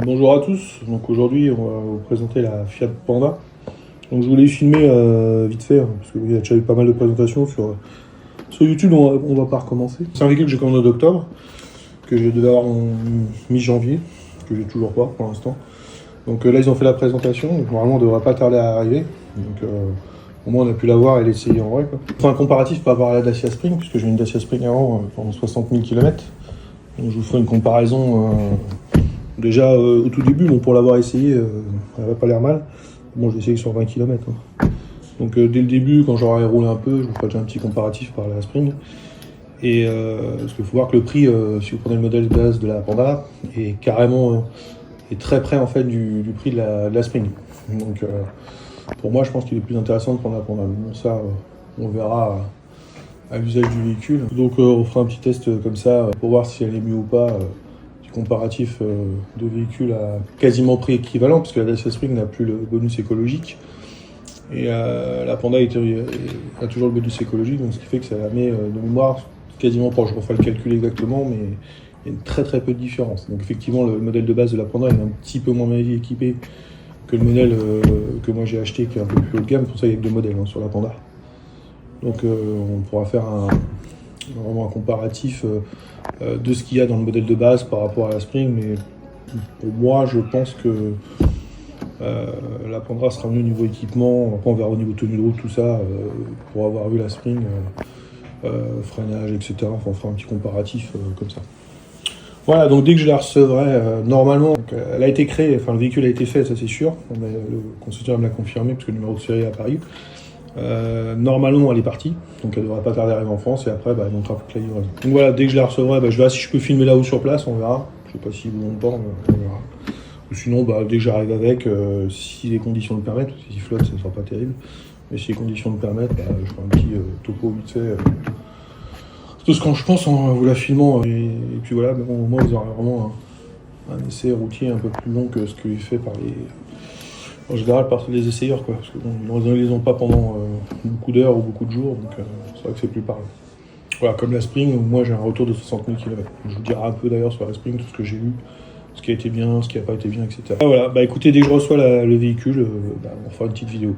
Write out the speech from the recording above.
Bonjour à tous, donc aujourd'hui on va vous présenter la Fiat Panda. Donc je voulais filmer vite fait, parce qu'il y a déjà eu pas mal de présentations sur YouTube, on va pas recommencer. C'est un véhicule que j'ai commandé en octobre, que je devais avoir en mi-janvier, que j'ai toujours pas pour l'instant. Donc là ils ont fait la présentation, donc normalement on devrait pas tarder à arriver. Donc au moins on a pu la voir et l'essayer en vrai, quoi. Je fais un comparatif par rapport à la Dacia Spring, puisque j'ai une Dacia Spring avant pendant 60 000 km. Donc je vous ferai une comparaison. Déjà au tout début, bon, pour l'avoir essayé, elle n'avait pas l'air mal. Bon, j'ai essayé sur 20 km. Hein. Donc dès le début, quand j'aurai roulé un peu, je vous ferai déjà un petit comparatif par la Spring. Et parce qu'il faut voir que le prix, si vous prenez le modèle de base de la Panda, est carrément est très près en fait du prix de la Spring. Donc pour moi, je pense qu'il est plus intéressant de prendre la Panda. Bon, ça, on verra à l'usage du véhicule. Donc on fera un petit test comme ça pour voir si elle est mieux ou pas. Comparatif de véhicules à quasiment prix équivalent, parce que la Dacia Spring n'a plus le bonus écologique. Et la Panda a toujours le bonus écologique, donc ce qui fait que ça la met de mémoire quasiment proche. Je refais le calcul exactement, mais il y a une très peu de différence. Donc effectivement, le modèle de base de la Panda est un petit peu moins bien équipé que le modèle que moi j'ai acheté, qui est un peu plus haut de gamme. Pour ça, il y a que deux modèles sur la Panda. Donc on pourra faire vraiment un comparatif de ce qu'il y a dans le modèle de base par rapport à la Spring, mais pour moi je pense que la Panda sera mieux au niveau équipement. Après on verra au niveau tenue de route, tout ça, pour avoir vu la Spring, freinage, etc. Enfin, on fera un petit comparatif comme ça. Voilà, donc dès que je la recevrai, normalement, elle a été créée, enfin le véhicule a été fait, ça c'est sûr, mais le constructeur me l'a confirmé parce que le numéro de série est apparu. Normalement elle est partie, donc elle devrait pas tarder à arriver en France, et après elle montera toute la livraison. Donc voilà, dès que je la recevrai, je verrai si je peux filmer là-haut sur place, on verra. Je sais pas si vous ou pas, on verra. Ou sinon, dès que j'arrive avec, si les conditions le permettent, parce que si flotte ça ne sera pas terrible, mais si les conditions le permettent, je ferai un petit topo vite fait. Tout ce que je pense en vous la filmant, et puis voilà, mais bon, au moins vous aurez vraiment un essai routier un peu plus long que ce qui est fait par en général par les essayeurs, quoi, parce que bon, ils les ont pas pendant beaucoup d'heures ou beaucoup de jours, donc c'est vrai que c'est plus parlant. Voilà, comme la Spring, moi j'ai un retour de 60 000 km. Je vous dirai un peu d'ailleurs sur la Spring tout ce que j'ai eu, ce qui a été bien, ce qui n'a pas été bien, etc. Voilà, écoutez, dès que je reçois le véhicule, on fera une petite vidéo.